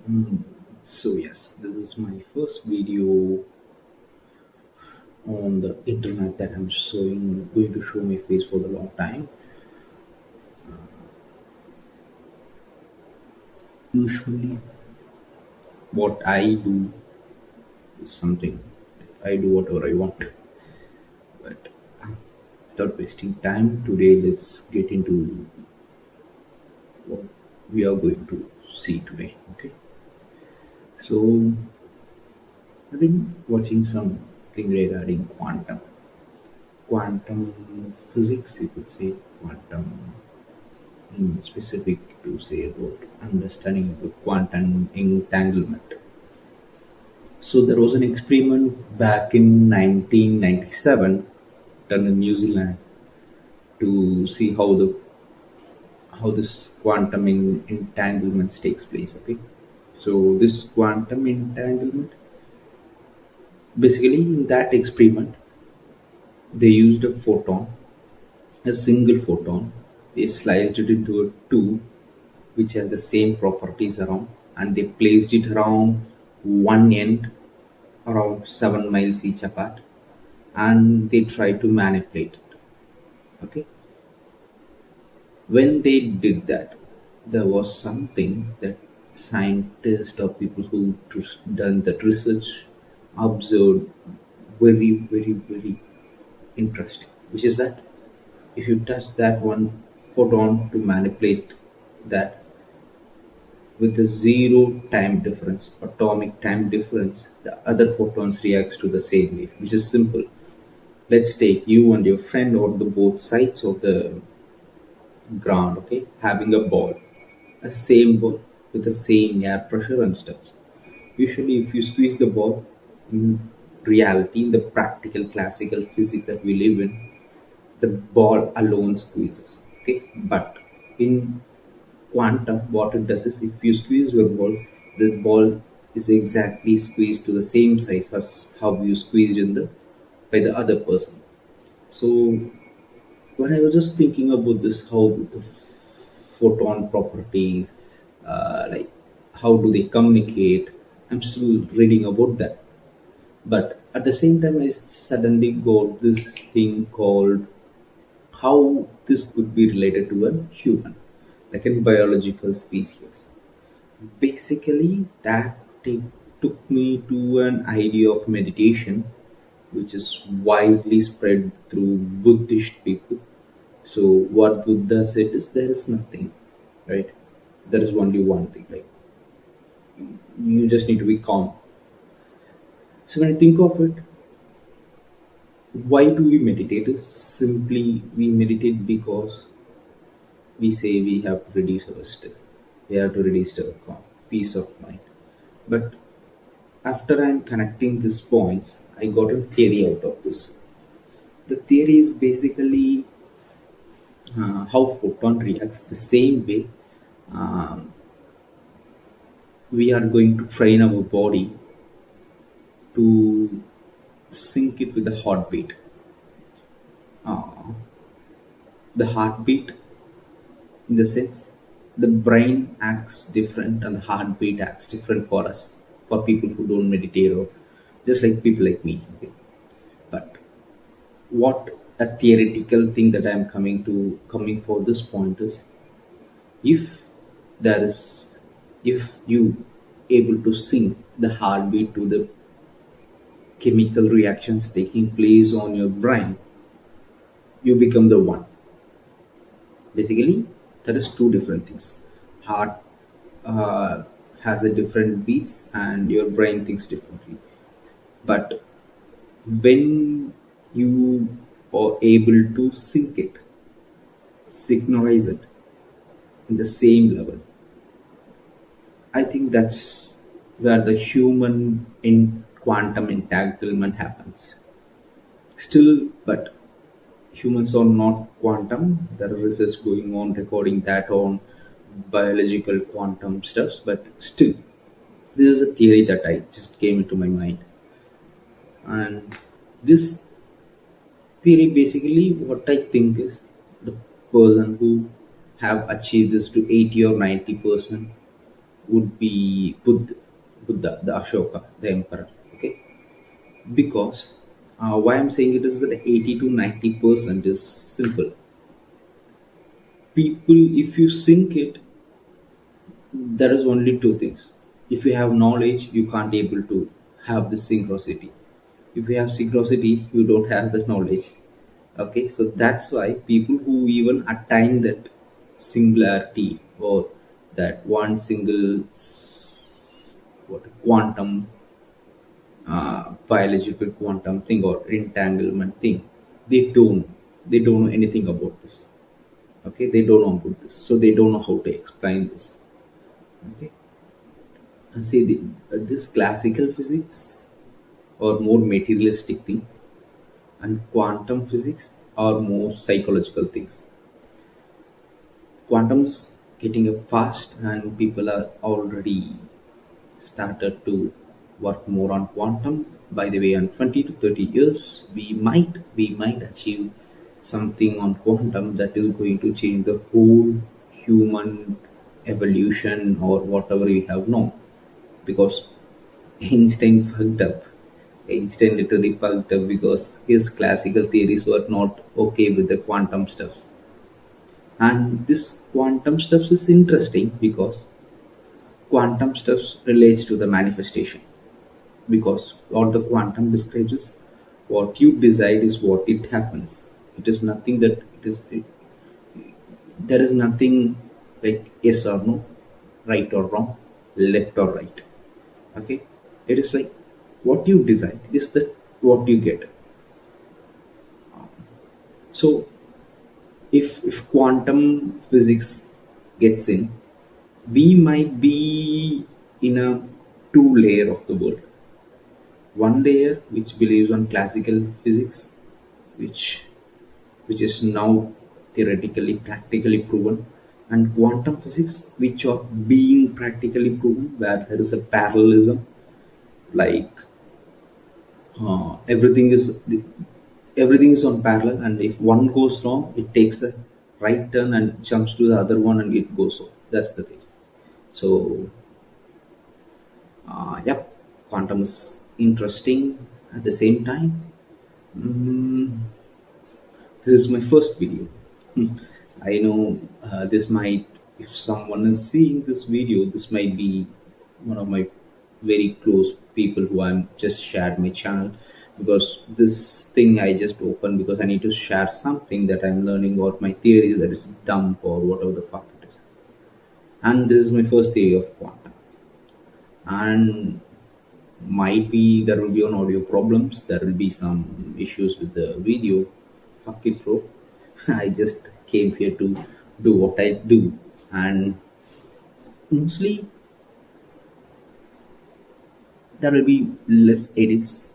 Mm, So yes, this is my first video on the internet that I'm going to show my face for a long time. Usually, what I do is something I do whatever I want. But without wasting time, today let's get into what we are going to see today. Okay, so I've been watching something regarding quantum physics, you could say, quantum specific to say about understanding about quantum entanglement. So there was an experiment back in 1997 done in New Zealand to see how this quantum entanglements takes place. Okay, so this quantum entanglement, basically in that experiment, they used a single photon. They sliced it into a two which has the same properties around, and they placed it around one end around 7 miles each apart, and they tried to manipulate it. Okay, when they did that, there was something that scientists or people who done that research observed very interesting, which is that if you touch that one photon to manipulate that, with a zero time difference, atomic time difference, the other photons reacts to the same wave, which is simple. Let's take you and your friend on the both sides of the ground, okay, having a ball, a same ball with the same air pressure and stuff. Usually, if you squeeze the ball, in reality, in the practical classical physics that we live in, the ball alone squeezes. Okay, but in quantum, what it does is if you squeeze your ball, the ball is exactly squeezed to the same size as how you squeezed in the by the other person. So when I was just thinking about this, how the photon properties, like how do they communicate, I'm still reading about that. But at the same time, I suddenly got this thing called how this could be related to a human, like a biological species. Basically, took me to an idea of meditation, which is widely spread through Buddhist people. So, what Buddha said is there is nothing, right? There is only one thing, like you just need to be calm. So, when I think of it, why do we meditate? Is simply we meditate because we say we have to reduce our stress, we have to reduce our calm, peace of mind. But after I'm connecting these points, I got a theory out of this. The theory is basically how photon reacts the same way um, we are going to train our body to sync it with the heartbeat. Uh, the heartbeat, in the sense, the brain acts different and the heartbeat acts different for us, for people who don't meditate or just like people like me. Okay? But what a theoretical thing that I'm coming for this point is, if there is if you able to sync the heartbeat to the chemical reactions taking place on your brain, you become the one. Basically, there is two different things. Heart uh, has a different beats and your brain thinks differently. But when you are able to sync it, synchronize it in the same level, I think that's where the human in quantum entanglement happens. Still, but humans are not quantum. There are research going on recording that on biological quantum stuffs, but still, this is a theory that I just came into my mind. And this theory basically what I think is the person who have achieved this to 80 or 90%, would be Buddha, the Ashoka, the emperor. Okay, because why I'm saying it is that 80 to 90% is simple. People, if you sync it, there is only two things. If you have knowledge, you can't able to have the synchronicity. If you have synchronicity, you don't have the knowledge. Okay, so that's why people who even attain that singularity or that one single what quantum biological quantum thing or entanglement thing, they don't know anything about this. Okay, they don't know about this, so they don't know how to explain this. Okay, and see this classical physics or more materialistic thing, and quantum physics are more psychological things. Quantum's getting up fast, and people are already started to work more on quantum. By the way, in 20 to 30 years, we might achieve something on quantum that is going to change the whole human evolution or whatever we have known. Because Einstein fucked up. Einstein literally fucked up because his classical theories were not okay with the quantum stuffs. And this quantum stuffs is interesting because quantum stuffs relates to the manifestation. Because what the quantum describes is what you decide is what it happens. It is nothing that there is nothing like yes or no, right or wrong, left or right. Okay, it is like what you decide is that what you get. So if quantum physics gets in, we might be in a two layer of the world. One layer which believes on classical physics, which is now theoretically practically proven, and quantum physics which are being practically proven, where there is a parallelism, like everything is everything is on parallel, and if one goes wrong, it takes a right turn and jumps to the other one and it goes on. That's the thing. So yep, quantum is interesting. At the same time, mm, this is my first video. I know this might, if someone is seeing this video, this might be one of my very close people who I'm just shared my channel, because this thing I just opened because I need to share something that I'm learning about my theories that is dumb or whatever the fuck it is. And this is my first theory of quantum. And might be there will be on audio problems, there will be some issues with the video. Fuck it, bro. I just came here to do what I do, and mostly there will be less edits.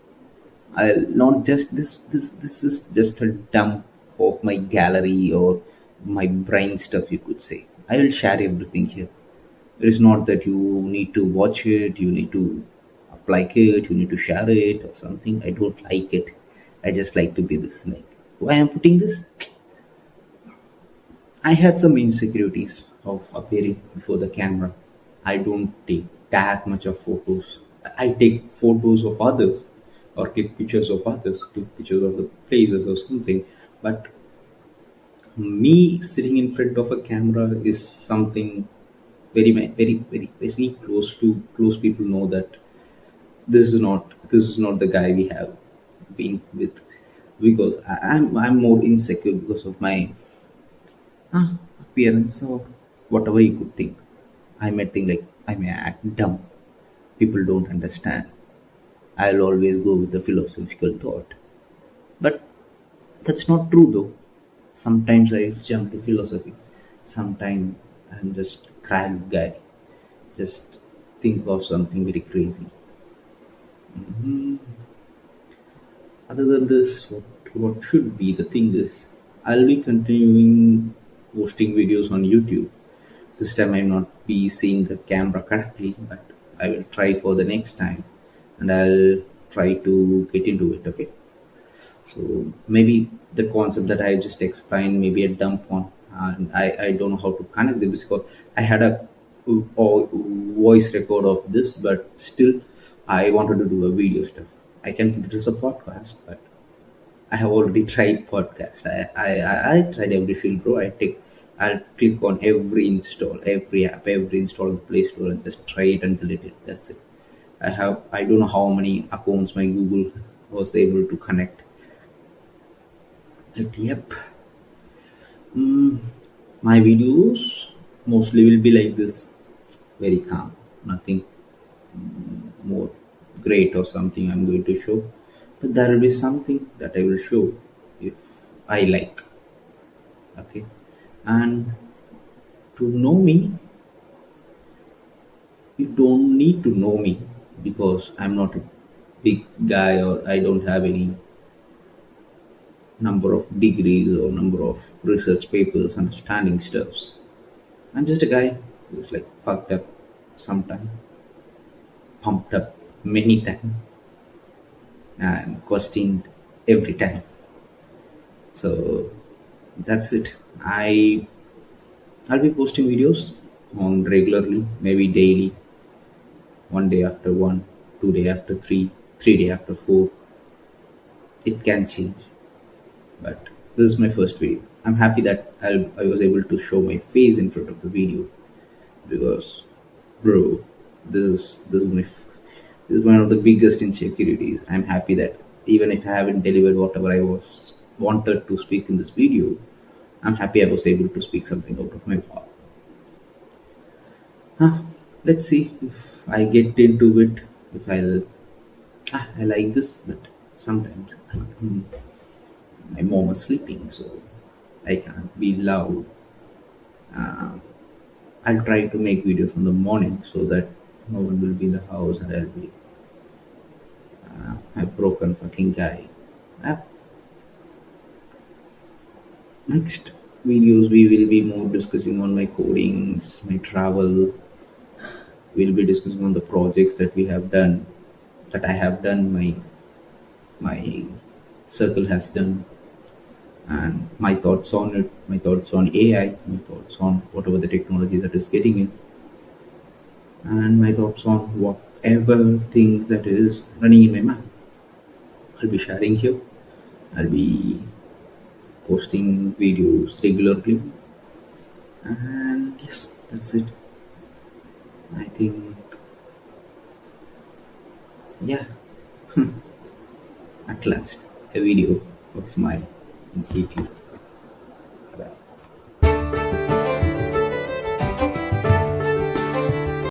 I'll not just this is just a dump of my gallery or my brain stuff, you could say. I will share everything here. It is not that you need to watch it, you need to like it, you need to share it or something. I don't like it. I just like to be this. Like, why I'm putting this? I had some insecurities of appearing before the camera. I don't take that much of photos. I take photos of others or click pictures of others, click pictures of the places or something. But me sitting in front of a camera is something very close people know that this is not the guy we have been with, because I'm more insecure because of my appearance or whatever you could think. I may think like I may act dumb. People don't understand. I'll always go with the philosophical thought. But that's not true though. Sometimes I jump to philosophy. Sometimes I'm just crack guy. Just think of something very crazy. Other than this, what should be the thing is, I'll be continuing posting videos on YouTube. This time I will not be seeing the camera correctly, but I will try for the next time, and I'll try to get into it. Okay. So maybe the concept that I just explained may be a dumb one, and I don't know how to connect them because I had a or voice record of this, but still, I wanted to do a video stuff. I can put it as a podcast, but I have already tried podcast. I tried every field, bro. I'll click on every install, every app, every install in Play Store, and just try it until it. That's it. I don't know how many accounts my Google was able to connect. But yep, my videos mostly will be like this, very calm, nothing more great or something I'm going to show. But there will be something that I will show if I like. Okay, and to know me, you don't need to know me because I'm not a big guy or I don't have any number of degrees or number of research papers understanding stuffs. I'm just a guy who's like fucked up sometime, pumped up many times, and questioned every time. So that's it. I'll be posting videos on regularly, maybe daily, one day after one, 2 day after three, 3 day after four. It can change, but this is my first video. I'm happy that I was able to show my face in front of the video because, bro, this is one of the biggest insecurities. I'm happy that even if I haven't delivered whatever I was wanted to speak in this video, I'm happy I was able to speak something out of my heart. Huh, let's see if I get into it. If I like this, but sometimes my mom is sleeping, so I can't be loud. I'll try to make videos in the morning so that no one will be in the house and I'll be a broken fucking guy. Uh, Next videos we will be more discussing on my codings, my travel. We'll be discussing on the projects that we have done, that I have done, my circle has done, and my thoughts on it, my thoughts on AI, my thoughts on whatever the technology that is getting in, and my thoughts on whatever things that is running in my mind. I'll be sharing here. I'll be posting videos regularly, and yes, that's it. I think, yeah, at last, a video of my GQ.